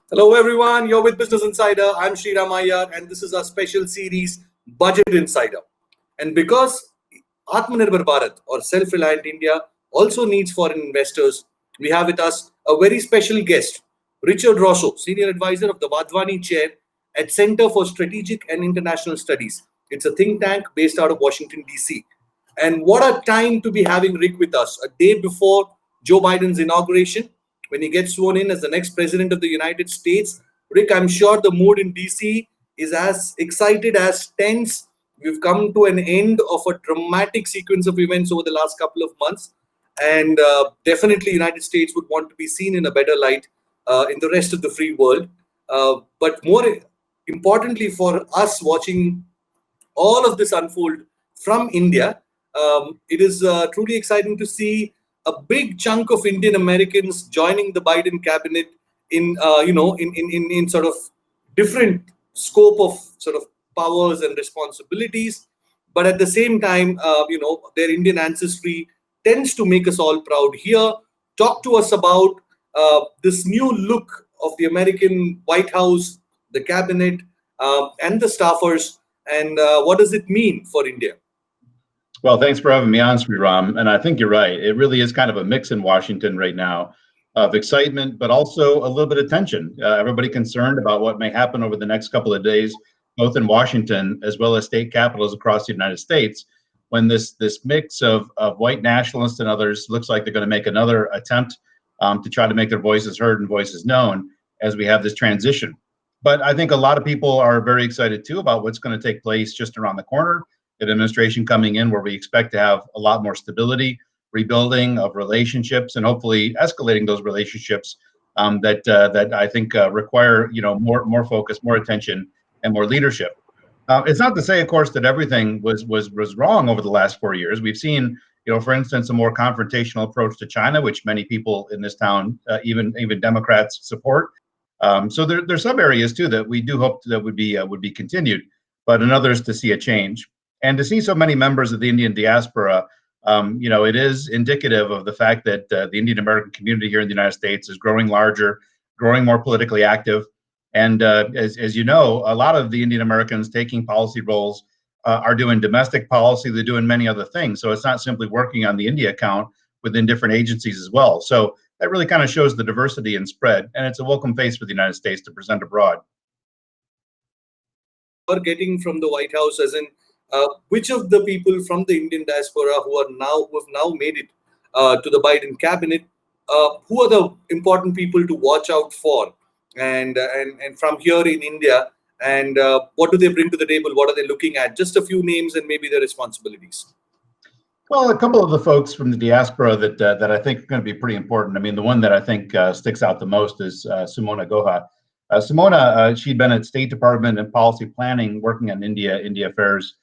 Hello everyone, you're with Business Insider. I'm Sriram Iyer and this is our special series, Budget Insider. And because Atmanirbhar Bharat or Self-Reliant India also needs foreign investors, we have with us a very special guest, Richard Rossow, Senior Advisor of the Wadhwani Chair at Center for Strategic and International Studies. It's a think tank based out of Washington, D.C. And what a time to be having Rick with us, a day before Joe Biden's inauguration, when he gets sworn in as the next president of the United States. Rick, I'm sure the mood in DC is as excited as tense. We've come to an end of a dramatic sequence of events over the last couple of months. And definitely United States would want to be seen in a better light in the rest of the free world. But more importantly for us watching all of this unfold from India, it is truly exciting to see a big chunk of Indian Americans joining the Biden cabinet in in sort of different scope of sort of powers and responsibilities, but at the same time, their Indian ancestry tends to make us all proud. Here, talk to us about this new look of the American White House, the cabinet, and the staffers, and what does it mean for India? Well, thanks for having me on, Sriram. And I think you're right. It really is kind of a mix in Washington right now of excitement, but also a little bit of tension. Everybody concerned about what may happen over the next couple of days, both in Washington as well as state capitals across the United States, when this mix of white nationalists and others looks like they're going to make another attempt to try to make their voices heard and voices known as we have this transition. But I think a lot of people are very excited, too, about what's going to take place just around the corner. An administration coming in where we expect to have a lot more stability, rebuilding of relationships, and hopefully escalating those relationships that I think require more focus, more attention, and more leadership. It's not to say, of course, that everything was wrong over the last 4 years. We've seen, for instance, a more confrontational approach to China, which many people in this town, even Democrats, support. So there's some areas too that we do hope that would be continued, but in others to see a change. And to see so many members of the Indian diaspora, it is indicative of the fact that the Indian American community here in the United States is growing larger, growing more politically active. And as you know, a lot of the Indian Americans taking policy roles are doing domestic policy. They're doing many other things. So it's not simply working on the India account within different agencies as well. So that really kind of shows the diversity and spread. And it's a welcome face for the United States to present abroad. We're getting from the White House, as in which of the people from the Indian diaspora who have now made it to the Biden cabinet, who are the important people to watch out for, and from here in India, and what do they bring to the table? What are they looking at? Just a few names and maybe their responsibilities. Well, a couple of the folks from the diaspora that I think are going to be pretty important. I mean, the one that I think sticks out the most is Sumona Guha. Sumona, she'd been at State Department and policy planning, working on India affairs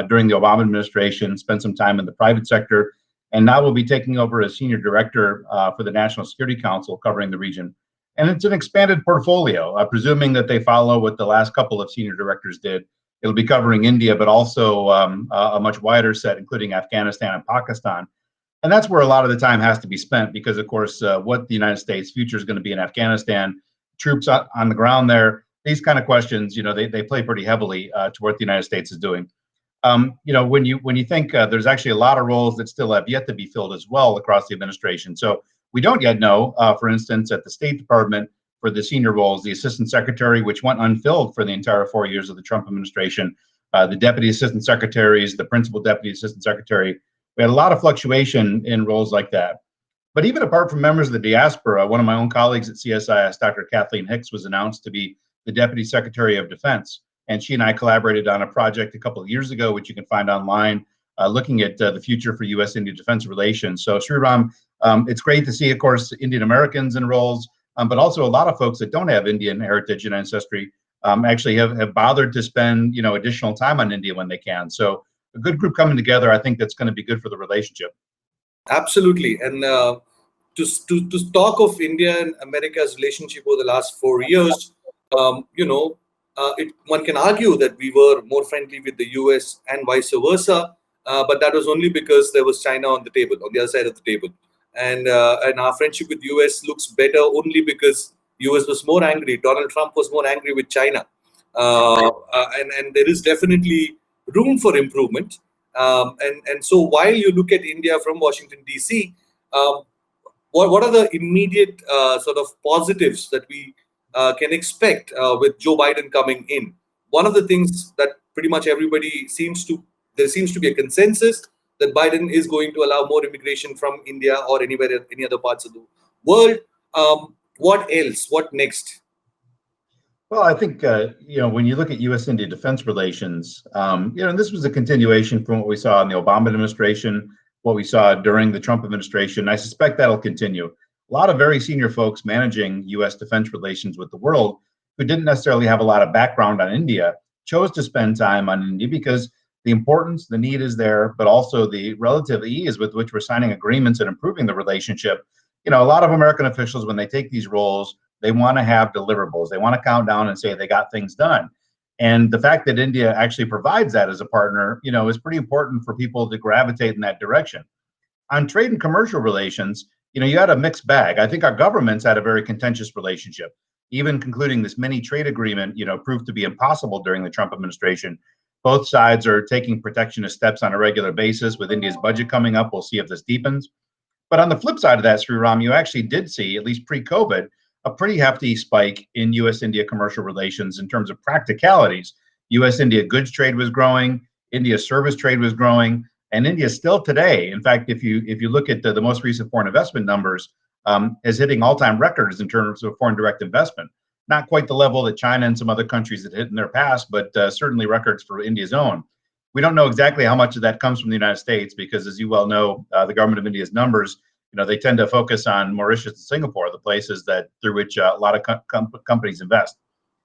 during the Obama administration, spent some time in the private sector, and now will be taking over as senior director for the National Security Council covering the region. And it's an expanded portfolio, presuming that they follow what the last couple of senior directors did. It'll be covering India, but also a much wider set, including Afghanistan and Pakistan. And that's where a lot of the time has to be spent because, of course, what the United States' future is going to be in Afghanistan, troops on the ground there, these kind of questions, they play pretty heavily to what the United States is doing. When you think there's actually a lot of roles that still have yet to be filled as well across the administration. So we don't yet know, for instance, at the State Department for the senior roles, the assistant secretary, which went unfilled for the entire 4 years of the Trump administration, the deputy assistant secretaries, the principal deputy assistant secretary. We had a lot of fluctuation in roles like that. But even apart from members of the diaspora, one of my own colleagues at CSIS, Dr. Kathleen Hicks, was announced to be the Deputy Secretary of Defense. And she and I collaborated on a project a couple of years ago, which you can find online, looking at the future for U.S.-India defense relations. So, Sriram, it's great to see, of course, Indian Americans in roles, but also a lot of folks that don't have Indian heritage and ancestry actually have bothered to spend, additional time on India when they can. So a good group coming together, I think that's going to be good for the relationship. Absolutely. And to talk of India and America's relationship over the last 4 years, one can argue that we were more friendly with the US and vice versa. but that was only because there was China on the table, on the other side of the table. And our friendship with US looks better only because US was more angry. Donald Trump was more angry with China, and there is definitely room for improvement. And so while you look at India from Washington DC, um, what are the immediate sort of positives that we can expect with Joe Biden coming in? One of the things that pretty much everybody there seems to be a consensus that Biden is going to allow more immigration from India or anywhere, any other parts of the world. What else? What next? Well, I think when you look at U.S.-India defense relations, and this was a continuation from what we saw in the Obama administration, what we saw during the Trump administration. I suspect that'll continue. A lot of very senior folks managing U.S. defense relations with the world who didn't necessarily have a lot of background on India chose to spend time on India because the importance, the need is there, but also the relative ease with which we're signing agreements and improving the relationship. A lot of American officials, when they take these roles, they want to have deliverables. They want to count down and say they got things done. And the fact that India actually provides that as a partner, is pretty important for people to gravitate in that direction. On trade and commercial relations, you had a mixed bag. I think our governments had a very contentious relationship. Even concluding this mini trade agreement, proved to be impossible during the Trump administration. Both sides are taking protectionist steps on a regular basis. With India's budget coming up, we'll see if this deepens. But on the flip side of that, Sriram, you actually did see, at least pre-COVID, a pretty hefty spike in U.S.-India commercial relations in terms of practicalities. U.S.-India goods trade was growing, India service trade was growing, and India still today, in fact, if you look at the most recent foreign investment numbers, is hitting all-time records in terms of foreign direct investment. Not quite the level that China and some other countries had hit in their past, but certainly records for India's own. We don't know exactly how much of that comes from the United States because, as you well know, the government of India's numbers, they tend to focus on Mauritius and Singapore, the places through which a lot of companies invest.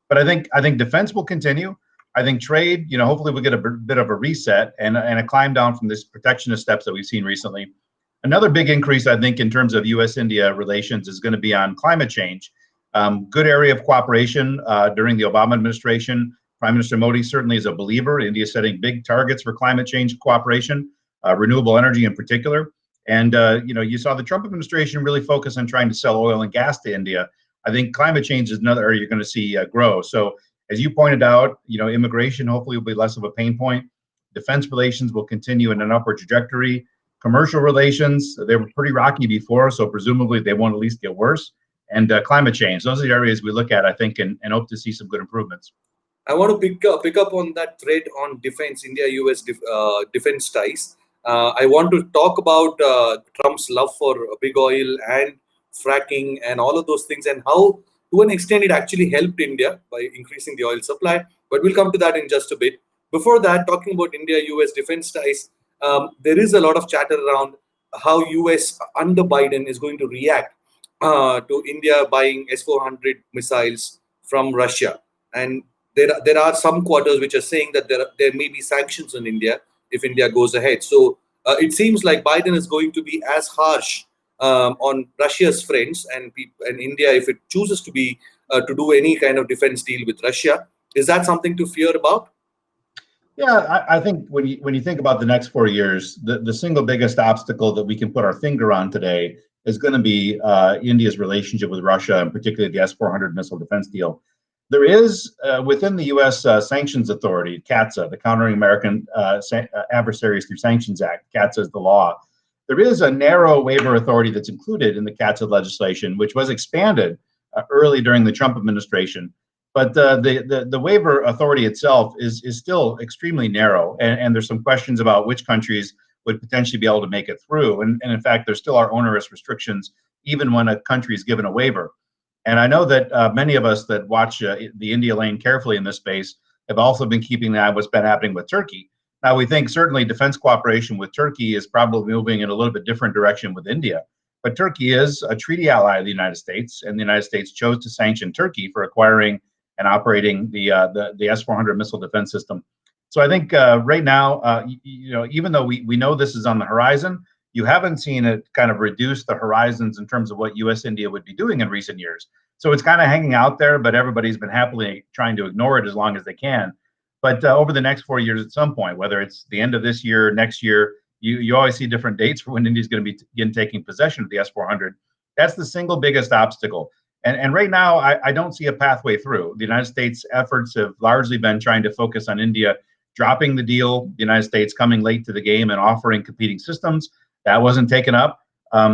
But I think defense will continue. I think trade, hopefully we'll get a bit of a reset and a climb down from this protectionist steps that we've seen recently. Another big increase, I think, in terms of U.S.-India relations is going to be on climate change. Good area of cooperation during the Obama administration. Prime Minister Modi certainly is a believer. India is setting big targets for climate change cooperation, renewable energy in particular. And, you saw the Trump administration really focus on trying to sell oil and gas to India. I think climate change is another area you're going to see grow. So as you pointed out, immigration hopefully will be less of a pain point. Defense relations will continue in an upward trajectory. Commercial relations, they were pretty rocky before, so presumably they won't at least get worse. And climate change, those are the areas we look at, I think, and hope to see some good improvements. I want to pick up on that thread on defense, India-US defense ties. I want to talk about Trump's love for big oil and fracking and all of those things, and how, to an extent, it actually helped India by increasing the oil supply. But we'll come to that in just a bit. Before that, talking about India-US defense ties, there is a lot of chatter around how US under Biden is going to react to India buying S-400 missiles from Russia. And there are some quarters which are saying that there may be sanctions on India if India goes ahead. So it seems like Biden is going to be as harsh on Russia's friends and India if it chooses to be to do any kind of defense deal with Russia. Is that something to fear about? Yeah, I think when you think about the next 4 years, the single biggest obstacle that we can put our finger on today is going to be India's relationship with Russia, and particularly the S-400 missile defense deal. There is, within the U.S. Sanctions Authority, CAATSA, the Countering American Adversaries Through Sanctions Act, CAATSA is the law. There is a narrow waiver authority that's included in the CAATSA legislation, which was expanded early during the Trump administration. But the waiver authority itself is still extremely narrow, and there's some questions about which countries would potentially be able to make it through. And in fact, there still are onerous restrictions, even when a country is given a waiver. And I know that many of us that watch the India lane carefully in this space have also been keeping an eye on what's been happening with Turkey. Now, we think certainly defense cooperation with Turkey is probably moving in a little bit different direction with India. But Turkey is a treaty ally of the United States, and the United States chose to sanction Turkey for acquiring and operating the S-400 missile defense system. So I think right now, even though we know this is on the horizon, you haven't seen it kind of reduce the horizons in terms of what U.S.-India would be doing in recent years. So it's kind of hanging out there, but everybody's been happily trying to ignore it as long as they can. But over the next 4 years, at some point, whether it's the end of this year, next year, you always see different dates for when India's going to begin taking possession of the S-400. That's the single biggest obstacle. And right now, I don't see a pathway through. The United States' efforts have largely been trying to focus on India dropping the deal, the United States coming late to the game and offering competing systems. That wasn't taken up.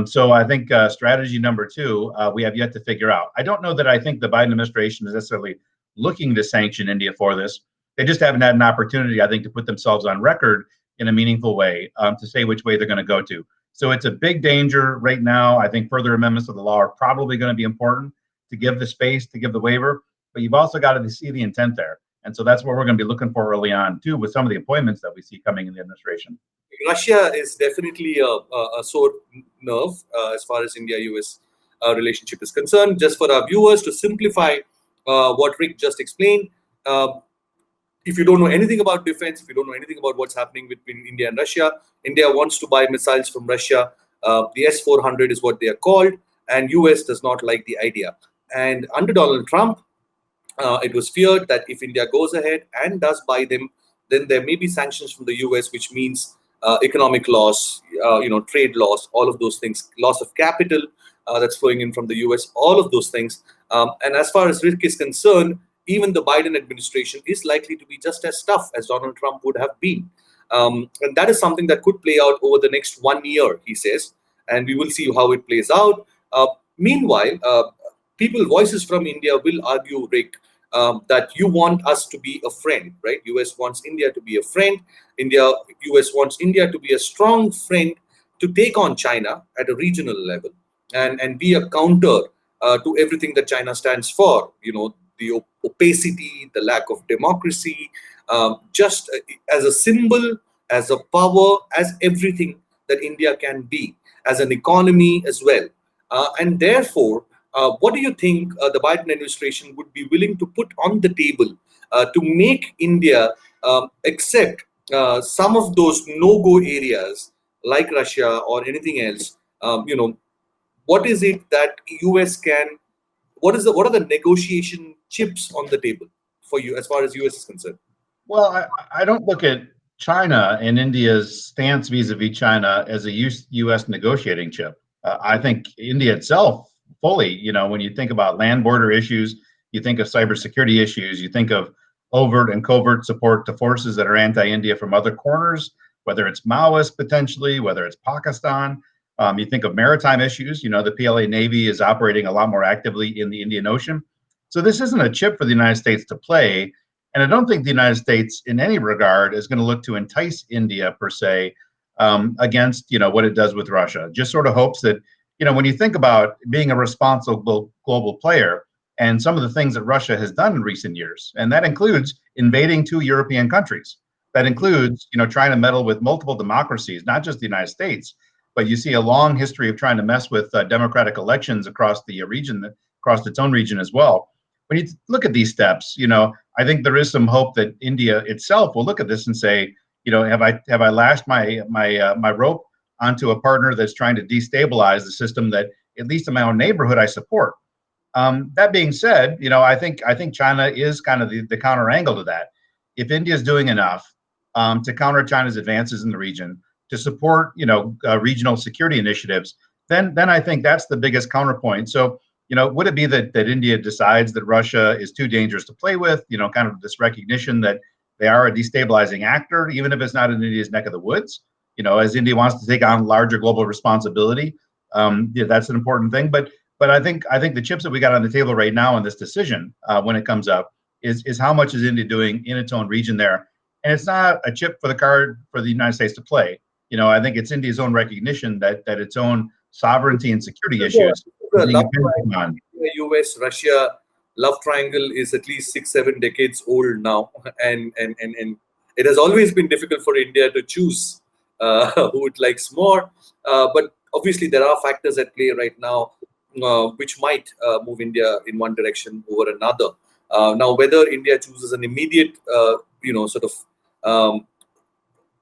So I think strategy number two, we have yet to figure out. I don't know that I think the Biden administration is necessarily looking to sanction India for this. They just haven't had an opportunity, I think, to put themselves on record in a meaningful way to say which way they're going to go to. So it's a big danger right now. I think further amendments to the law are probably going to be important to give the space, to give the waiver, but you've also got to see the intent there. And so that's what we're going to be looking for early on, too, with some of the appointments that we see coming in the administration. Russia is definitely a sore nerve as far as India-US relationship is concerned. Just for our viewers, to simplify what Rick just explained, if you don't know anything about defense, if you don't know anything about what's happening between India and Russia, India wants to buy missiles from Russia. The S-400 is what they are called, and US does not like the idea. And under Donald Trump, it was feared that if India goes ahead and does buy them, then there may be sanctions from the US, which means economic loss, trade loss, all of those things, loss of capital that's flowing in from the US, all of those things. And as far as Rick is concerned, even the Biden administration is likely to be just as tough as Donald Trump would have been. And that is something that could play out over the next 1 year, he says, and we will see how it plays out. Meanwhile, voices from India will argue, Rick, that you want us to be a friend, right? US wants India to be a friend. US wants India to be a strong friend to take on China at a regional level and be a counter to everything that China stands for. The opacity, the lack of democracy, just as a symbol, as a power, as everything that India can be, as an economy as well. And therefore, what do you think the Biden administration would be willing to put on the table to make India accept some of those no-go areas like Russia or anything else? What is it that US can? What are the negotiation chips on the table for you as far as US is concerned? Well, I don't look at China and India's stance vis-a-vis China as a U.S. negotiating chip. I think India itself fully, when you think about land border issues, you think of cybersecurity issues, you think of overt and covert support to forces that are anti-India from other corners, whether it's Maoist potentially, whether it's Pakistan. You think of maritime issues. The PLA Navy is operating a lot more actively in the Indian Ocean. So this isn't a chip for the United States to play. And I don't think the United States in any regard is going to look to entice India per se against, what it does with Russia. Just sort of hopes that, when you think about being a responsible global player and some of the things that Russia has done in recent years, and that includes invading 2 European countries. That includes, trying to meddle with multiple democracies, not just the United States, but you see a long history of trying to mess with democratic elections across the region, across its own region as well. When you look at these steps, I think there is some hope that India itself will look at this and say, have I lashed my rope onto a partner that's trying to destabilize the system that, at least in my own neighborhood, I support. That being said, I think China is kind of the counter angle to that. If India is doing enough to counter China's advances in the region, to support regional security initiatives, then I think that's the biggest counterpoint. So would it be that India decides that Russia is too dangerous to play with? Kind of this recognition that they are a destabilizing actor, even if it's not in India's neck of the woods. As India wants to take on larger global responsibility, that's an important thing. But I think the chips that we got on the table right now in this decision, when it comes up, is how much is India doing in its own region there, and it's not a chip for the card for the United States to play. I think it's India's own recognition that its own sovereignty and security issues. US Russia love triangle is at least 6-7 decades old now, and it has always been difficult for India to choose who it likes more. But obviously, there are factors at play right now which might move India in one direction over another. Now, whether India chooses an immediate,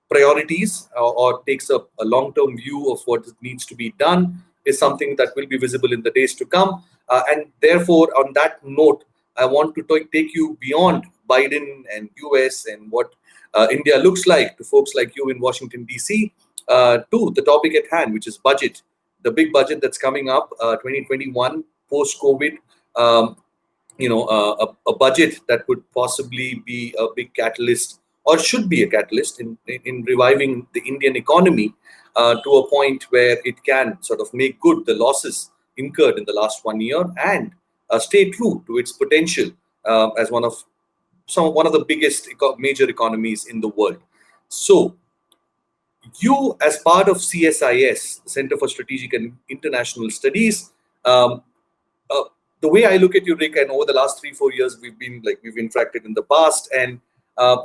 priorities or takes a long-term view of what needs to be done is something that will be visible in the days to come. And therefore, on that note, I want to take you beyond Biden and US and what India looks like to folks like you in Washington, D.C., to the topic at hand, which is budget, the big budget that's coming up, 2021, post-COVID. A budget that could possibly be a big catalyst or should be a catalyst in reviving the Indian economy to a point where it can sort of make good the losses incurred in the last 1 year and stay true to its potential as one of the biggest major economies in the world. So you, as part of CSIS, Center for Strategic and International Studies, the way I look at you, Rick, and over the last 3-4 years, we've interacted in the past, and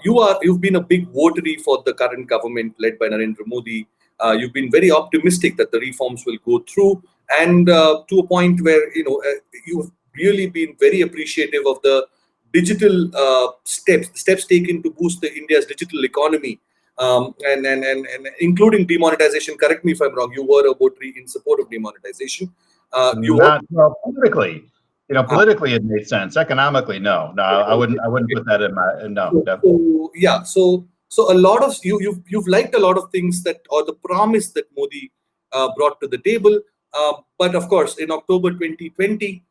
you've been a big votary for the current government led by Narendra Modi. You've been very optimistic that the reforms will go through, and to a point where you've really been very appreciative of the digital steps taken to boost India's digital economy, and including demonetization. Correct me if I'm wrong. You were a votary in support of demonetization. Politically. Politically it made sense. Economically, no. I wouldn't put that in my no. So a lot of you've liked a lot of things or the promise that Modi brought to the table. But of course, in October 2020,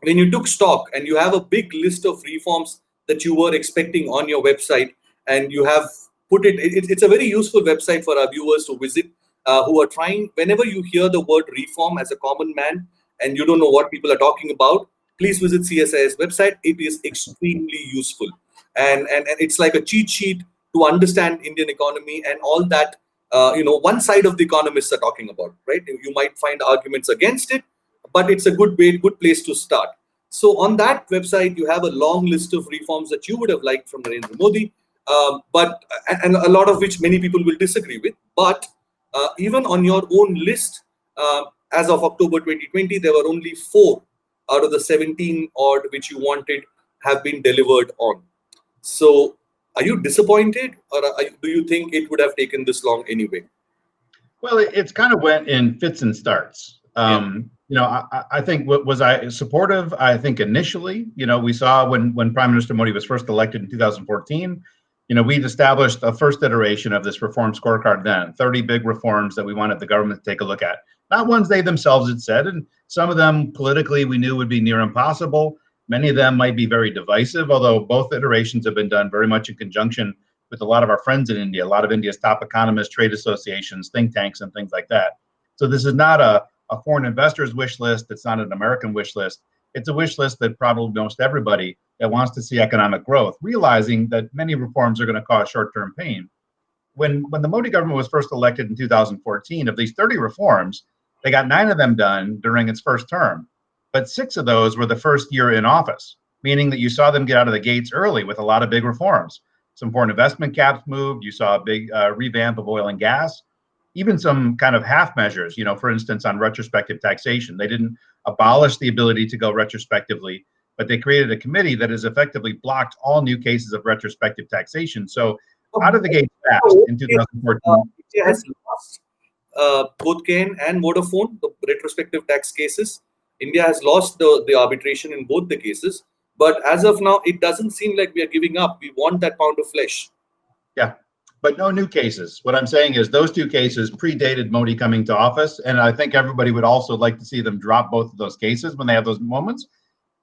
when you took stock and you have a big list of reforms that you were expecting on your website, and you have put it's a very useful website for our viewers to visit who are trying. Whenever you hear the word reform as a common man, and you don't know what people are talking about, please visit CSIS website. It is extremely useful. And it's like a cheat sheet to understand Indian economy and all that, one side of the economists are talking about, right? You might find arguments against it, but it's a good place to start. So on that website, you have a long list of reforms that you would have liked from Narendra Modi, and a lot of which many people will disagree with. But even on your own list, as of October 2020, there were only 4 out of the 17 odd which you wanted have been delivered on. So are you disappointed, or do you think it would have taken this long anyway? Well, it's kind of went in fits and starts. I think was I supportive? I think initially, we saw when Prime Minister Modi was first elected in 2014, we'd established a first iteration of this reform scorecard then, 30 big reforms that we wanted the government to take a look at. Not ones they themselves had said, and some of them politically we knew would be near impossible. Many of them might be very divisive, although both iterations have been done very much in conjunction with a lot of our friends in India, a lot of India's top economists, trade associations, think tanks, and things like that. So this is not a foreign investors wish list. It's not an American wish list. It's a wish list that probably most everybody that wants to see economic growth, realizing that many reforms are going to cause short-term pain. When the Modi government was first elected in 2014, of these 30 reforms, they got 9 of them done during its first term, but 6 of those were the first year in office, meaning that you saw them get out of the gates early with a lot of big reforms. Some foreign investment caps moved. You saw a big revamp of oil and gas, even some kind of half measures, for instance, on retrospective taxation. They didn't abolish the ability to go retrospectively, but they created a committee that has effectively blocked all new cases of retrospective taxation. So out of the gate fast in 2014. India has lost both Ken and Vodafone, the retrospective tax cases. India has lost the arbitration in both the cases. But as of now, it doesn't seem like we are giving up. We want that pound of flesh. Yeah, but no new cases. What I'm saying is those 2 cases predated Modi coming to office. And I think everybody would also like to see them drop both of those cases when they have those moments.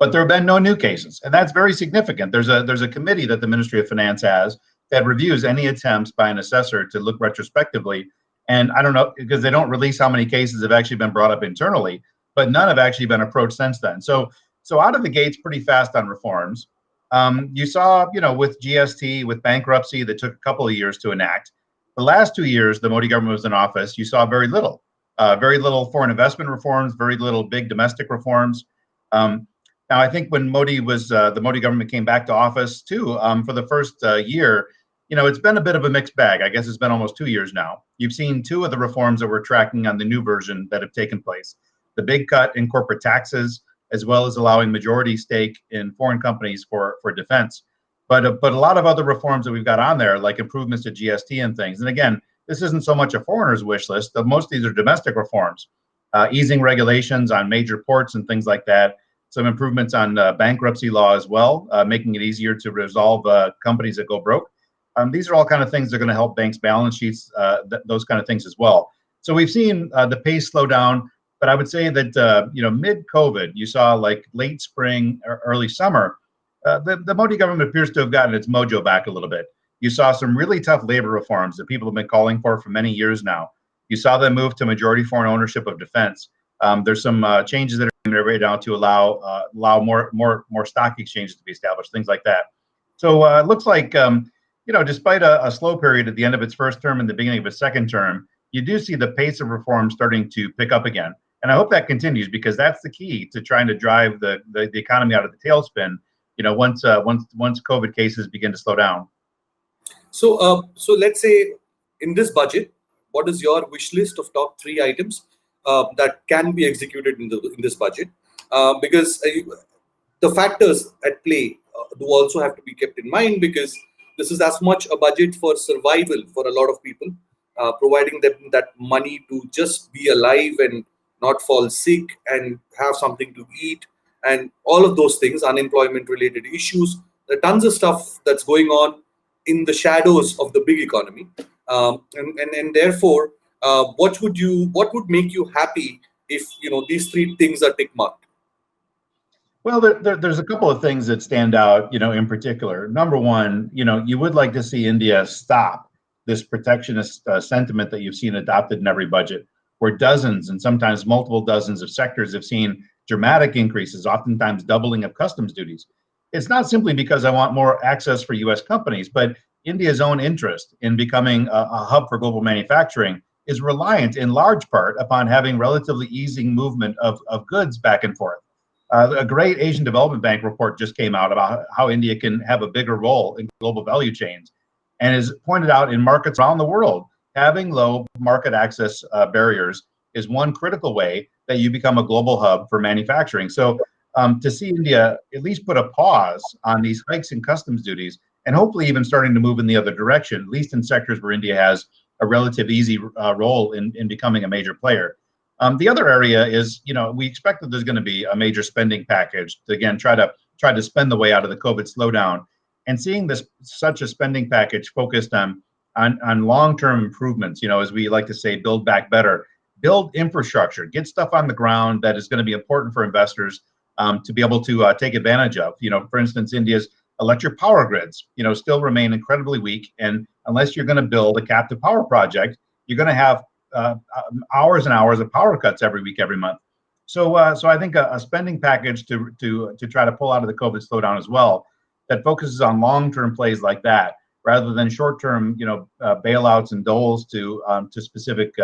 But there have been no new cases. And that's very significant. There's a committee that the Ministry of Finance has that reviews any attempts by an assessor to look retrospectively. And I don't know, because they don't release how many cases have actually been brought up internally, but none have actually been approached since then. So out of the gates pretty fast on reforms. You saw, with GST, with bankruptcy that took a couple of years to enact. The last 2 years the Modi government was in office, you saw very little foreign investment reforms, very little big domestic reforms. Now, I think when the Modi government came back to office too, for the first year, it's been a bit of a mixed bag. I guess it's been almost 2 years now. You've seen 2 of the reforms that we're tracking on the new version that have taken place. The big cut in corporate taxes, as well as allowing majority stake in foreign companies for defense. But a lot of other reforms that we've got on there, like improvements to GST and things. And again, this isn't so much a foreigner's wish list. Most of these are domestic reforms, easing regulations on major ports and things like that. some improvements on bankruptcy law as well, making it easier to resolve companies that go broke. These are all kind of things that are going to help banks' balance sheets, those kind of things as well. So we've seen the pace slow down, but I would say that mid-COVID, you saw like late spring or early summer, the Modi government appears to have gotten its mojo back a little bit. You saw some really tough labor reforms that people have been calling for many years now. You saw them move to majority foreign ownership of defense. There's some changes that are in there right now to allow more stock exchanges to be established, things like that. So it looks like despite a slow period at the end of its first term and the beginning of its second term, you do see the pace of reform starting to pick up again. And I hope that continues, because that's the key to trying to drive the economy out of the tailspin, once COVID cases begin to slow down. So let's say in this budget, what is your wish list of top 3 items that can be executed in this budget? Because the factors at play do also have to be kept in mind, because this is as much a budget for survival for a lot of people, providing them that money to just be alive and not fall sick and have something to eat, and all of those things, unemployment related issues. There are tons of stuff that's going on in the shadows of the big economy, and therefore, what would make you happy if these 3 things are tick marked? Well, there's a couple of things that stand out, in particular. Number one, you would like to see India stop this protectionist sentiment that you've seen adopted in every budget, where dozens and sometimes multiple dozens of sectors have seen dramatic increases, oftentimes doubling of customs duties. It's not simply because I want more access for U.S. companies, but India's own interest in becoming a hub for global manufacturing is reliant in large part upon having relatively easy movement of goods back and forth. A great Asian Development Bank report just came out about how India can have a bigger role in global value chains, and is pointed out in markets around the world, having low market access barriers is one critical way that you become a global hub for manufacturing. So to see India at least put a pause on these hikes in customs duties, and hopefully even starting to move in the other direction, at least in sectors where India has a relative easy role in becoming a major player. The other area is, we expect that there's going to be a major spending package to, again, try to spend the way out of the COVID slowdown. And seeing such a spending package focused on long-term improvements, as we like to say, build back better, build infrastructure, get stuff on the ground that is going to be important for investors to be able to take advantage of. For instance, India's electric power grids, still remain incredibly weak. And unless you're going to build a captive power project, you're going to have hours and hours of power cuts every week, every month. So I think a spending package to try to pull out of the COVID slowdown as well, that focuses on long-term plays like that, rather than short-term, bailouts and doles to specific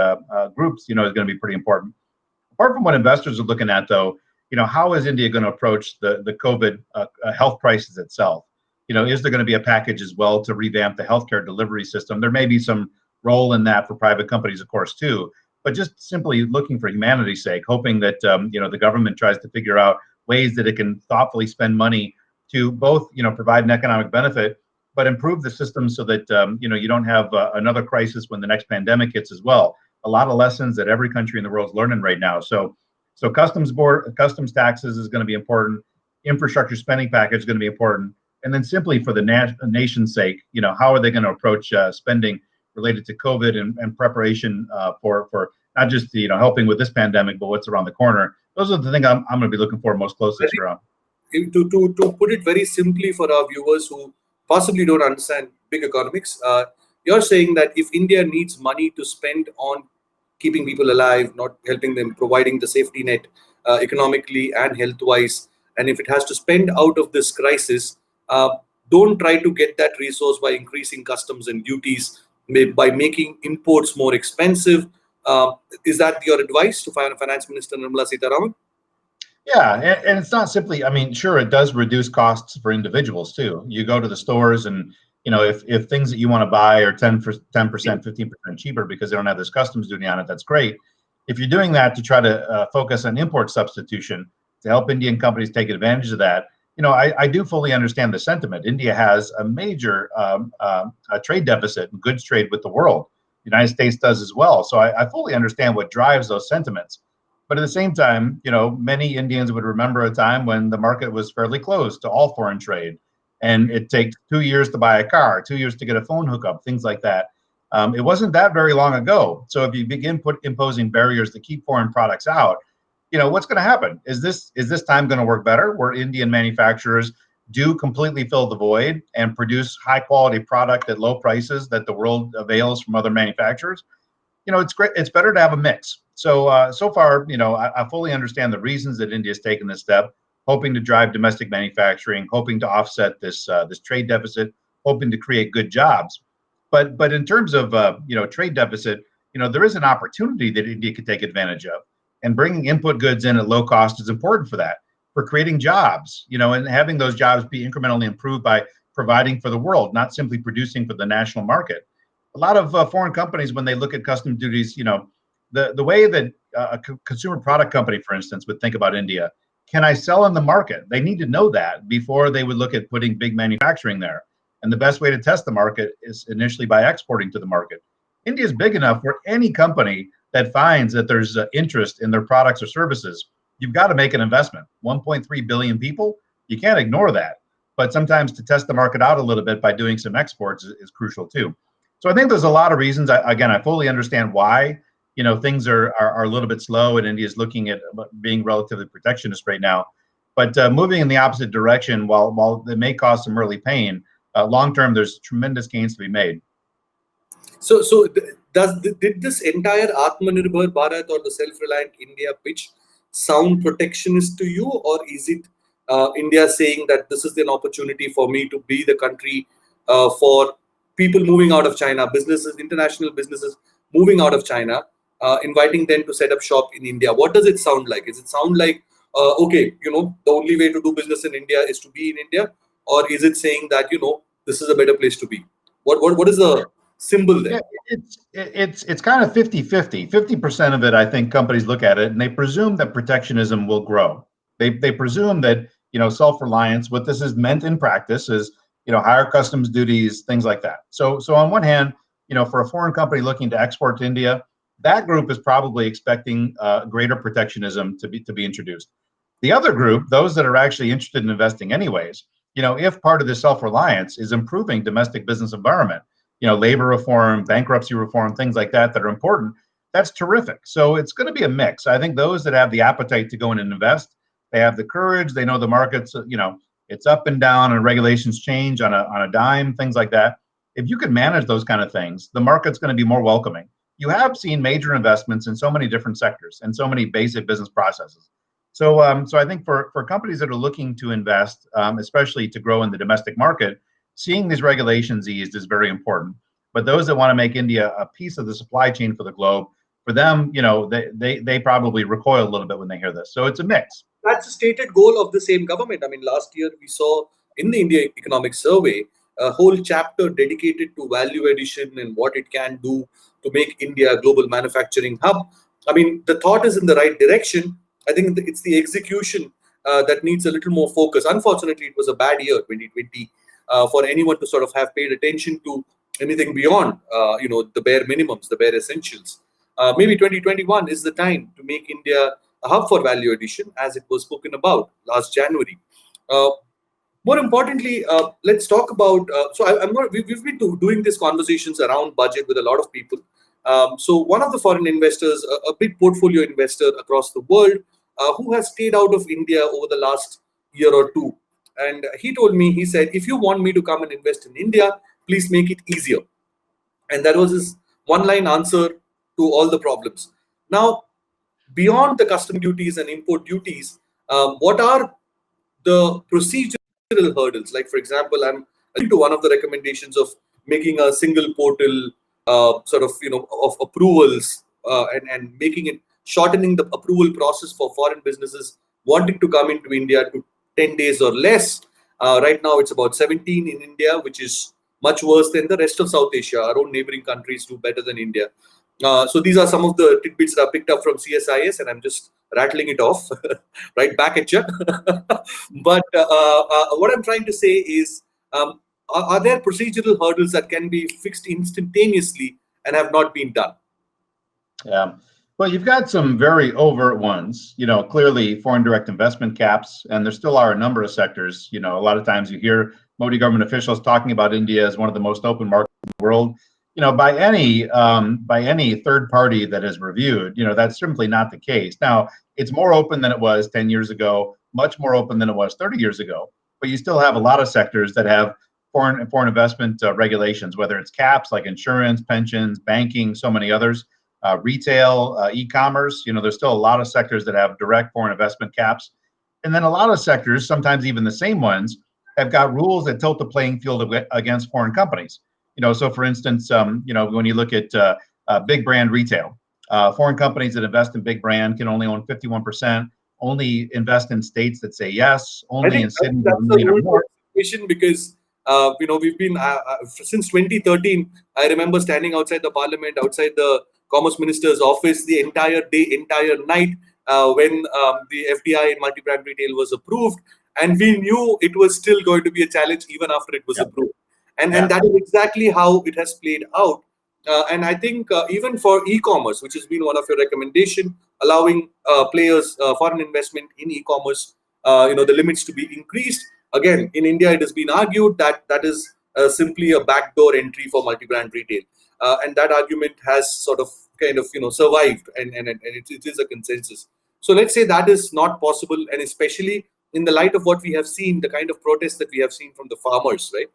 groups, is going to be pretty important. Apart from what investors are looking at, though, how is India going to approach the COVID health crisis itself? Is there going to be a package as well to revamp the healthcare delivery system? There may be some role in that for private companies, of course, too. But just simply looking for humanity's sake, hoping that the government tries to figure out ways that it can thoughtfully spend money to both provide an economic benefit, but improve the system so that you don't have another crisis when the next pandemic hits as well. A lot of lessons that every country in the world is learning right now. So customs taxes is going to be important. Infrastructure spending package is going to be important. And then simply for the nation's sake, how are they going to approach spending related to COVID and preparation for not just helping with this pandemic, but what's around the corner. Those are the things I'm going to be looking for most closely, Sriram. To put it very simply for our viewers who possibly don't understand big economics, you're saying that if India needs money to spend on keeping people alive, not helping them, providing the safety net economically and health-wise, and if it has to spend out of this crisis, don't try to get that resource by increasing customs and duties, by making imports more expensive. Is that your advice to Finance Minister Nirmala Sitharaman? Yeah, and it's not simply, sure, it does reduce costs for individuals too. You go to the stores and, if things that you want to buy are 10%, 15% cheaper because they don't have this customs duty on it, that's great. If you're doing that to try to focus on import substitution to help Indian companies take advantage of that, I do fully understand the sentiment. India has a major trade deficit in goods trade with the world. The United States does as well. So I fully understand what drives those sentiments. But at the same time, many Indians would remember a time when the market was fairly closed to all foreign trade, and it takes 2 years to buy a car, 2 years to get a phone hookup, things like that. It wasn't that very long ago. So if you begin imposing barriers to keep foreign products out, what's going to happen? Is this time going to work better, where Indian manufacturers do completely fill the void and produce high quality product at low prices that the world avails from other manufacturers? It's great. It's better to have a mix. So far, I fully understand the reasons that India has taken this step, hoping to drive domestic manufacturing, hoping to offset this trade deficit, hoping to create good jobs. But in terms of trade deficit, there is an opportunity that India could take advantage of, and bringing input goods in at low cost is important for that, for creating jobs, and having those jobs be incrementally improved by providing for the world, not simply producing for the national market. A lot of foreign companies, when they look at custom duties, the way that a consumer product company, for instance, would think about India, can I sell in the market? They need to know that before they would look at putting big manufacturing there. And the best way to test the market is initially by exporting to the market. India is big enough where any company that finds that there's interest in their products or services, you've got to make an investment. 1.3 billion people, you can't ignore that. But sometimes to test the market out a little bit by doing some exports is crucial too. So I think there's a lot of reasons. I fully understand why things are a little bit slow, and India is looking at being relatively protectionist right now. But moving in the opposite direction, while it may cause some early pain, long term there's tremendous gains to be made. So did this entire Atmanirbhar Bharat or the self-reliant India pitch sound protectionist to you, or is it India saying that this is an opportunity for me to be the country for people moving out of China, businesses, international businesses moving out of China, inviting them to set up shop in India? What does it sound like? Does it sound like, okay, the only way to do business in India is to be in India? Or is it saying that, this is a better place to be? What is the symbol there? Yeah, it's kind of 50-50. 50% of it, I think companies look at it and they presume that protectionism will grow. They presume that, self-reliance, what this is meant in practice is, higher customs duties, things like that. So on one hand, for a foreign company looking to export to India, that group is probably expecting greater protectionism to be introduced. The other group, those that are actually interested in investing anyways, if part of this self-reliance is improving domestic business environment, labor reform, bankruptcy reform, things like that are important, that's terrific. So it's going to be a mix. I think those that have the appetite to go in and invest, they have the courage, they know the markets, it's up and down and regulations change on a dime, things like that. If you can manage those kind of things, the market's going to be more welcoming. You have seen major investments in so many different sectors and so many basic business processes. So I think for companies that are looking to invest, especially to grow in the domestic market, seeing these regulations eased is very important. But those that want to make India a piece of the supply chain for the globe, for them, they probably recoil a little bit when they hear this. So it's a mix. That's a stated goal of the same government. I mean, last year we saw in the India Economic Survey a whole chapter dedicated to value addition and what it can do to make India a global manufacturing hub. I mean, the thought is in the right direction. I think it's the execution that needs a little more focus. Unfortunately, it was a bad year, 2020, for anyone to sort of have paid attention to anything beyond, the bare minimums, the bare essentials. Maybe 2021 is the time to make India a hub for value addition, as it was spoken about last January. More importantly, let's talk about. We've been doing these conversations around budget with a lot of people. So one of the foreign investors, a big portfolio investor across the world, who has stayed out of India over the last year or two, and he told me, he said, if you want me to come and invest in India, please make it easier. And that was his one-line answer to all the problems. Now, beyond the custom duties and import duties, what are the procedural hurdles? Like, for example, I'm listening to one of the recommendations of making a single portal, of approvals, and making it, shortening the approval process for foreign businesses wanting to come into India to 10 days or less. Right now, it's about 17 in India, which is much worse than the rest of South Asia. Our own neighboring countries do better than India. So these are some of the tidbits that I picked up from CSIS, and I'm just rattling it off right back at you. But what I'm trying to say is, are there procedural hurdles that can be fixed instantaneously and have not been done? Yeah. Well, you've got some very overt ones, clearly foreign direct investment caps, and there still are a number of sectors. A lot of times you hear Modi government officials talking about India as one of the most open markets in the world. By any third party that is reviewed, that's simply not the case. Now, it's more open than it was 10 years ago, much more open than it was 30 years ago. But you still have a lot of sectors that have foreign investment regulations, whether it's caps like insurance, pensions, banking, so many others. Retail, e-commerce, there's still a lot of sectors that have direct foreign investment caps. And then a lot of sectors, sometimes even the same ones, have got rules that tilt the playing field against foreign companies. So for instance, when you look at big brand retail, foreign companies that invest in big brand can only own 51%, only invest in states that say yes, I only think in cities of a that's a million or old more. situation because we've been since 2013. I remember standing outside the parliament, outside the commerce minister's office, the entire day, entire night when the FDI in multi-brand retail was approved, and we knew it was still going to be a challenge even after it was Yeah, approved, and yeah. that is exactly how it has played out. And I think even for e-commerce, which has been one of your recommendation, allowing players foreign investment in e-commerce, the limits to be increased. Again, in India, it has been argued that that is simply a backdoor entry for multi-brand retail, and that argument has sort of kind of survived, and it is a consensus. So let's say that is not possible, and especially in the light of what we have seen, the kind of protests that we have seen from the farmers, right?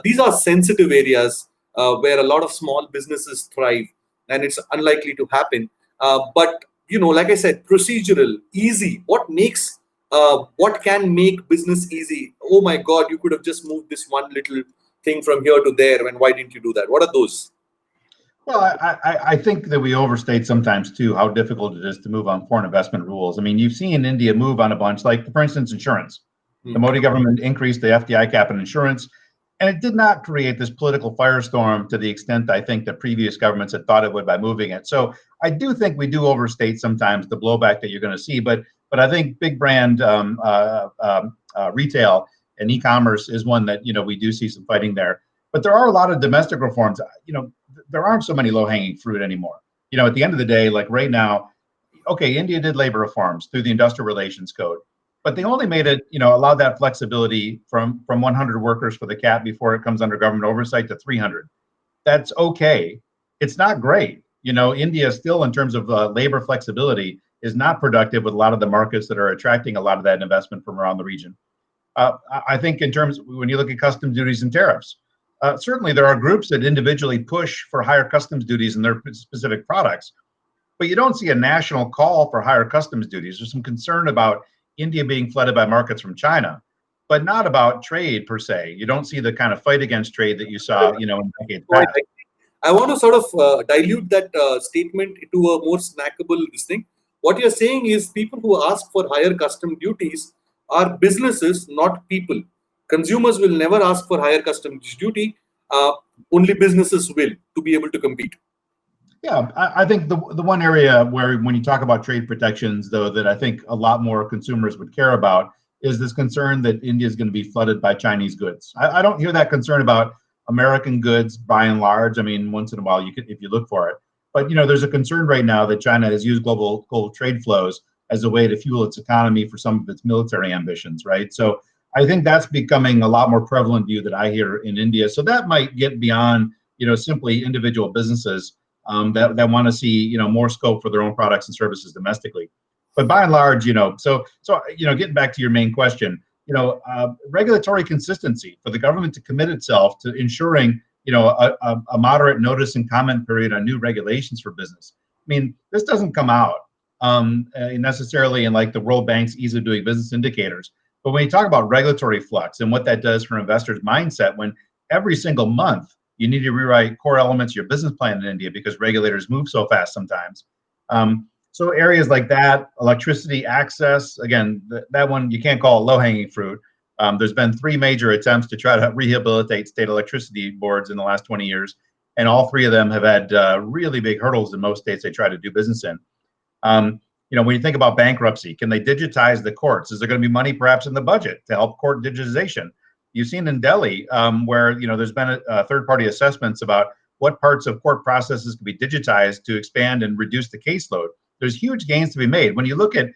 These are sensitive areas where a lot of small businesses thrive, and it's unlikely to happen. But like I said, procedural, easy. What can make business easy? Oh my God, you could have just moved this one little thing from here to there, and why didn't you do that? What are those? Well, I think that we overstate sometimes too how difficult it is to move on foreign investment rules. I mean, you've seen India move on a bunch, like for instance, insurance. The Hmm. Modi government increased the FDI cap in insurance, and it did not create this political firestorm to the extent I think that previous governments had thought it would by moving it. So I do think we do overstate sometimes the blowback that you're going to see, but I think big brand retail and e-commerce is one that we do see some fighting there. But there are a lot of domestic reforms. There aren't so many low-hanging fruit anymore. At the end of the day, like right now, okay, India did labor reforms through the Industrial Relations Code, but they only made it, allowed that flexibility from 100 workers for the cap before it comes under government oversight to 300. That's okay. It's not great. India still, in terms of labor flexibility, is not productive with a lot of the markets that are attracting a lot of that investment from around the region. I think in terms, when you look at customs duties and tariffs, certainly there are groups that individually push for higher customs duties in their specific products, but you don't see a national call for higher customs duties. There's some concern about India being flooded by markets from China, but not about trade per se. You don't see the kind of fight against trade that you saw, in decades Point. past. I want to sort of dilute that statement to a more snackable this thing. What you're saying is people who ask for higher custom duties are businesses, not people. Consumers will never ask for higher customs duty. Only businesses will to be able to compete. Yeah, I think the one area where when you talk about trade protections, though, that I think a lot more consumers would care about is this concern that India is going to be flooded by Chinese goods. I don't hear that concern about American goods by and large. I mean, once in a while you could, if you look for it. But there's a concern right now that China has used global trade flows as a way to fuel its economy for some of its military ambitions, right? So I think that's becoming a lot more prevalent view that I hear in India. So that might get beyond simply individual businesses that want to see more scope for their own products and services domestically. But by and large, getting back to your main question, regulatory consistency for the government to commit itself to ensuring a moderate notice and comment period on new regulations for business. I mean, this doesn't come out necessarily in like the World Bank's ease of doing business indicators. But when you talk about regulatory flux and what that does for investors' mindset, when every single month you need to rewrite core elements of your business plan in India because regulators move so fast sometimes. So areas like that, electricity access, again, that one you can't call it low-hanging fruit. There's been 3 major attempts to try to rehabilitate state electricity boards in the last 20 years, and all 3 of them have had really big hurdles in most states they try to do business in. When you think about bankruptcy, can they digitize the courts? Is there going to be money perhaps in the budget to help court digitization? You've seen in Delhi where there's been a third-party assessments about what parts of court processes can be digitized to expand and reduce the caseload. There's huge gains to be made. When you look at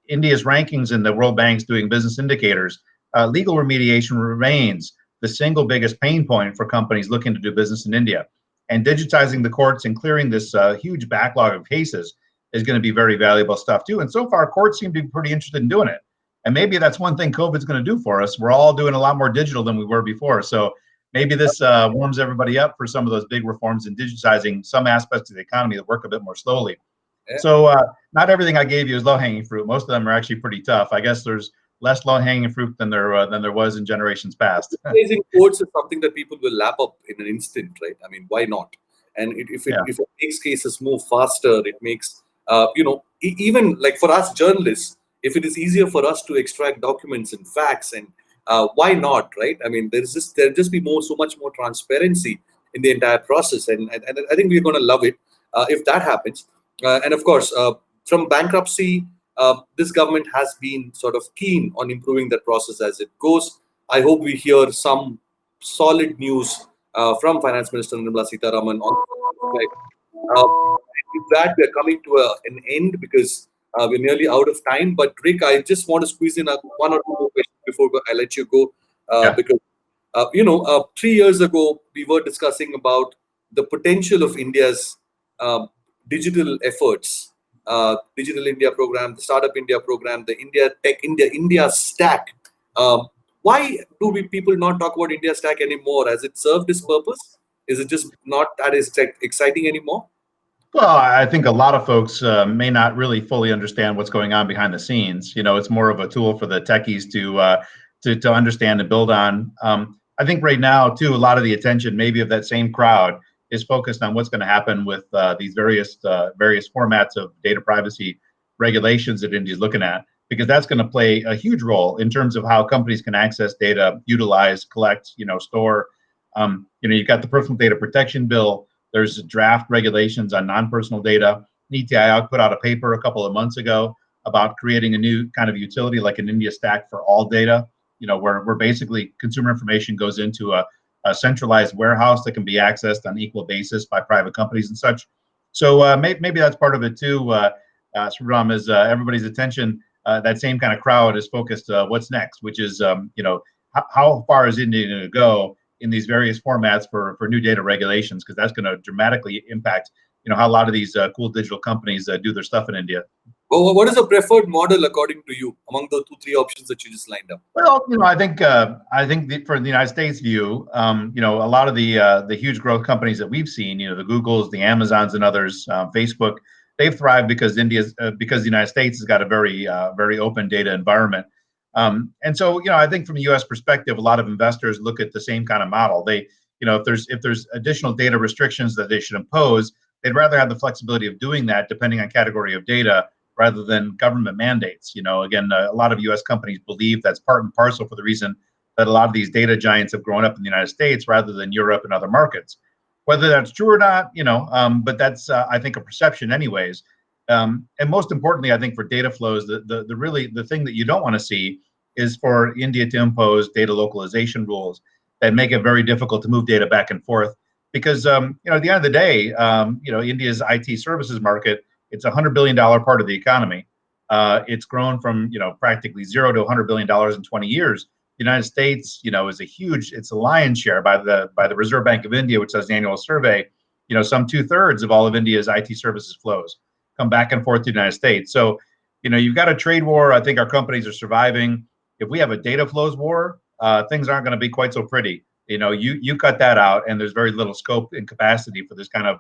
India's rankings in the World Bank's Doing Business indicators, legal remediation remains the single biggest pain point for companies looking to do business in India. And digitizing the courts and clearing this huge backlog of cases is going to be very valuable stuff too. And so far, courts seem to be pretty interested in doing it. And maybe that's one thing COVID's going to do for us. We're all doing a lot more digital than we were before. So maybe this warms everybody up for some of those big reforms in digitizing some aspects of the economy that work a bit more slowly. Yeah. So not everything I gave you is low-hanging fruit. Most of them are actually pretty tough. I guess there's less low-hanging fruit than there was in generations past. Raising courts is something that people will lap up in an instant, right? I mean, why not? And if it makes cases move faster, it makes even like for us journalists, if it is easier for us to extract documents and facts, and why not, right? I mean, there'll just be so much more transparency in the entire process, and I think we're going to love it if that happens. And of course, from bankruptcy, this government has been sort of keen on improving that process as it goes. I hope we hear some solid news from Finance Minister Nirmala Sitharaman on with that. We're coming to an end because we're nearly out of time. But Rick, I just want to squeeze in one or two more questions before I let you go. Because 3 years ago, we were discussing about the potential of India's digital efforts, Digital India program, the Startup India program, the India Stack. Why do people not talk about India Stack anymore? Has it served its purpose? Is it just not that exciting anymore? Well, I think a lot of folks may not really fully understand what's going on behind the scenes. It's more of a tool for the techies to understand and build on. I think right now, too, a lot of the attention maybe of that same crowd is focused on what's going to happen with these various formats of data privacy regulations that India's looking at, because that's going to play a huge role in terms of how companies can access data, utilize, collect, store. You've got the Personal Data Protection Bill. There's draft regulations on non-personal data. NITI Aayog put out a paper a couple of months ago about creating a new kind of utility like an India Stack for all data, where basically consumer information goes into a centralized warehouse that can be accessed on equal basis by private companies and such. So maybe that's part of it too. Sriram, is everybody's attention, that same kind of crowd is focused what's next, which is, how far is India going to go in these various formats for new data regulations, because that's going to dramatically impact, how a lot of these cool digital companies do their stuff in India. Well, what is the preferred model according to you among the 2-3 options that you just lined up? Well, I think for the United States view, a lot of the huge growth companies that we've seen, the Googles, the Amazons, and others, Facebook, they've thrived because the United States has got a very open data environment. And so, I think from a U.S. perspective, a lot of investors look at the same kind of model. They, if there's additional data restrictions that they should impose, they'd rather have the flexibility of doing that depending on category of data rather than government mandates. Again, a lot of U.S. companies believe that's part and parcel for the reason that a lot of these data giants have grown up in the United States rather than Europe and other markets. Whether that's true or not, but that's, I think, a perception anyways. And most importantly, I think for data flows, the thing that you don't want to see is for India to impose data localization rules that make it very difficult to move data back and forth. Because at the end of the day, India's IT services market, it's $100 billion part of the economy. It's grown from practically zero to $100 billion in 20 years. The United States, it's a lion's share by the Reserve Bank of India, which does the annual survey. Some 2/3 of all of India's IT services flows come back and forth to the United States. So, you've got a trade war. I think our companies are surviving. If we have a data flows war, things aren't going to be quite so pretty. You cut that out, and there's very little scope and capacity for this kind of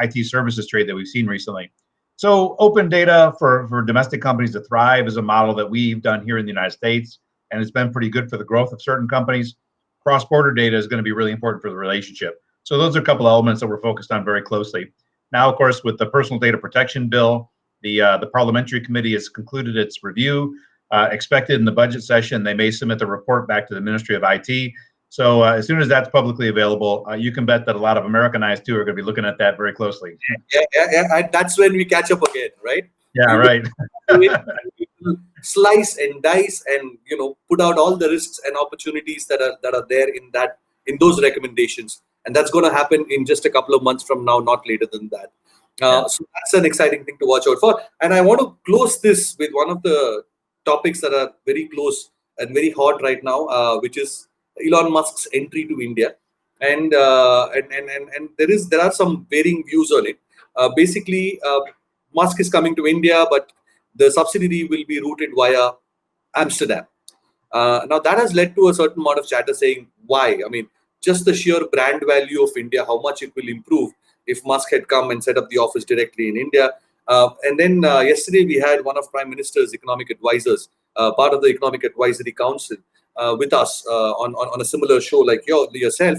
IT services trade that we've seen recently. So open data for domestic companies to thrive is a model that we've done here in the United States, and it's been pretty good for the growth of certain companies. Cross-border data is going to be really important for the relationship. So those are a couple of elements that we're focused on very closely. Now, of course, with the Personal Data Protection Bill, the Parliamentary Committee has concluded its review. Expected in the budget session, they may submit the report back to the Ministry of IT. So as soon as that's publicly available, you can bet that a lot of Americanized too are going to be looking at that very closely. Yeah. That's when we catch up again, right? Yeah, right. Slice and dice, and put out all the risks and opportunities that are there in those recommendations. and that's going to happen in just a couple of months from now, not later than that. So that's an exciting thing to watch out for. And I want to close this with one of the topics that are very close and very hot right now, which is Elon Musk's entry to India. And there are some varying views on it. Basically, Musk is coming to India, but the subsidiary will be routed via Amsterdam. Now that has led to a certain amount of chatter saying why. I mean, just the sheer brand value of India, how much it will improve if Musk had come and set up the office directly in India. And then yesterday we had one of Prime Minister's economic advisors, part of the Economic Advisory Council, with us on a similar show like yourself.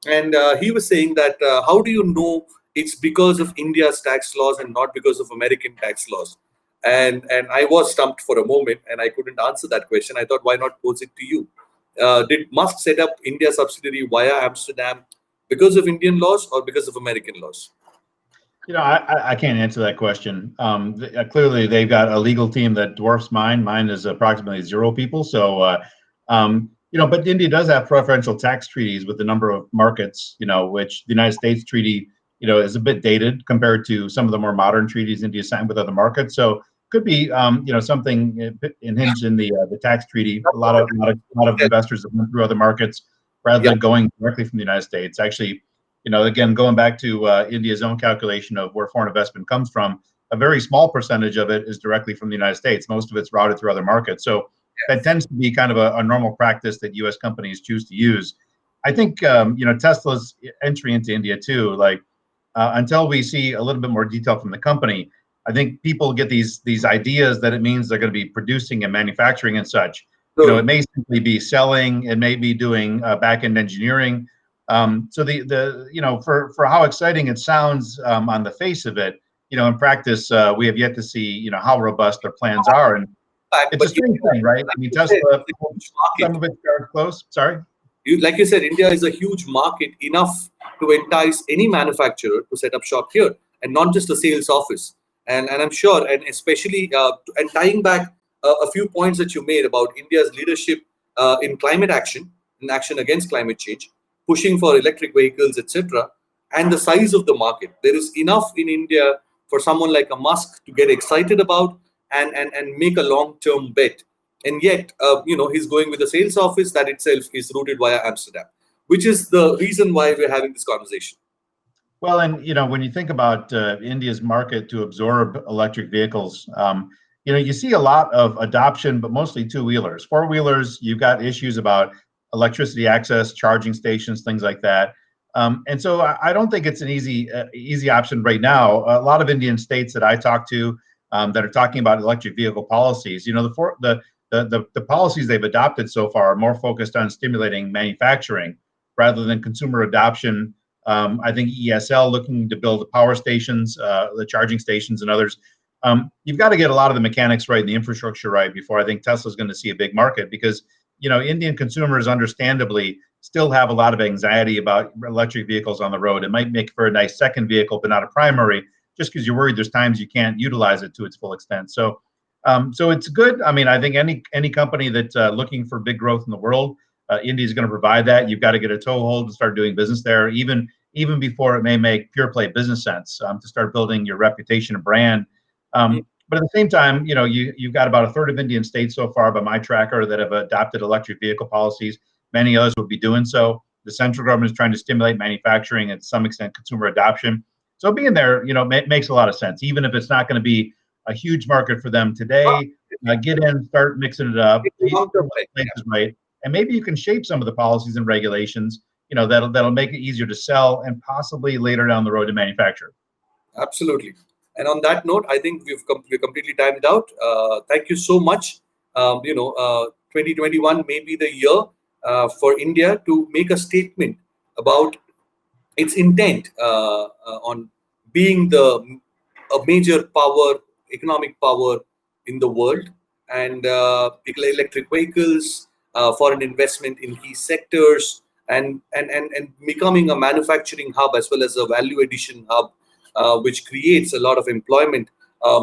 And he was saying that how do you know it's because of India's tax laws and not because of American tax laws? And I was stumped for a moment and I couldn't answer that question. I thought, why not pose it to you? Did Musk set up India subsidiary via Amsterdam because of Indian laws or because of American laws? I can't answer that question. Clearly, they've got a legal team that dwarfs mine. Mine is approximately 0 people. So, but India does have preferential tax treaties with a number of markets, which the United States treaty, is a bit dated compared to some of the more modern treaties India signed with other markets. So could be, something hinged in the tax treaty. A lot of investors have went through other markets rather than going directly from the United States. Actually, again, going back to India's own calculation of where foreign investment comes from, a very small percentage of it is directly from the United States. Most of it's routed through other markets. So that tends to be kind of a normal practice that U.S. companies choose to use. I think, Tesla's entry into India too, until we see a little bit more detail from the company, I think people get these ideas that it means they're going to be producing and manufacturing and such. It may simply be selling, it may be doing back-end engineering. So for how exciting it sounds on the face of it, in practice, we have yet to see, how robust their plans are. And it's a strange thing, right? I mean, Tesla, some of it's close. Sorry? Like you said, India is a huge market, enough to entice any manufacturer to set up shop here, and not just a sales office. And I'm sure, and especially, and tying back a few points that you made about India's leadership in climate action, in action against climate change, pushing for electric vehicles, etc., and the size of the market. There is enough in India for someone like a Musk to get excited about and make a long-term bet. And yet, he's going with a sales office that itself is routed via Amsterdam, which is the reason why we're having this conversation. Well, and when you think about India's market to absorb electric vehicles, you see a lot of adoption, but mostly two-wheelers. Four-wheelers, you've got issues about electricity access, charging stations, things like that. And so I don't think it's an easy option right now. A lot of Indian states that I talk to that are talking about electric vehicle policies, the policies they've adopted so far are more focused on stimulating manufacturing rather than consumer adoption. I think ESL looking to build the power stations, the charging stations and others. You've got to get a lot of the mechanics right and the infrastructure right before I think Tesla's going to see a big market, because Indian consumers understandably still have a lot of anxiety about electric vehicles on the road. It might make for a nice second vehicle, but not a primary, just because you're worried there's times you can't utilize it to its full extent. So it's good. I mean, I think any company that's looking for big growth in the world, India is going to provide that. You've got to get a toehold to start doing business there, even before it may make pure play business sense to start building your reputation and brand. But at the same time, you've got about a third of Indian states so far by my tracker that have adopted electric vehicle policies. Many others will be doing so. The central government is trying to stimulate manufacturing and to some extent consumer adoption. So being there, makes a lot of sense, even if it's not going to be a huge market for them today. Get in, start mixing it up, right, and maybe you can shape some of the policies and regulations, that'll make it easier to sell and possibly later down the road to manufacture. Absolutely. And on that note, I think we're completely timed out. Thank you so much. 2021 may be the year for India to make a statement about its intent on being a major power, economic power in the world, and electric vehicles, foreign investment in key sectors, and becoming a manufacturing hub as well as a value addition hub, which creates a lot of employment,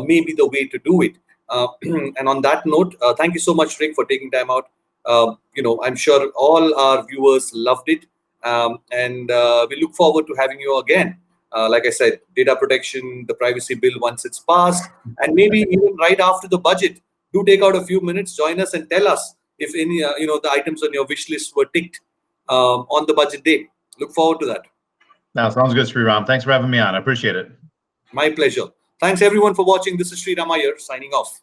may be the way to do it. And on that note, thank you so much, Rick, for taking time out. I'm sure all our viewers loved it. and we look forward to having you again. Like I said, data protection, the privacy bill once it's passed, and maybe even right after the budget, do take out a few minutes, join us, and tell us if any the items on your wish list were ticked on the budget day. Look forward to that. Now, sounds good, Sriram. Thanks for having me on. I appreciate it. My pleasure. Thanks everyone for watching. This is Sriram Iyer signing off.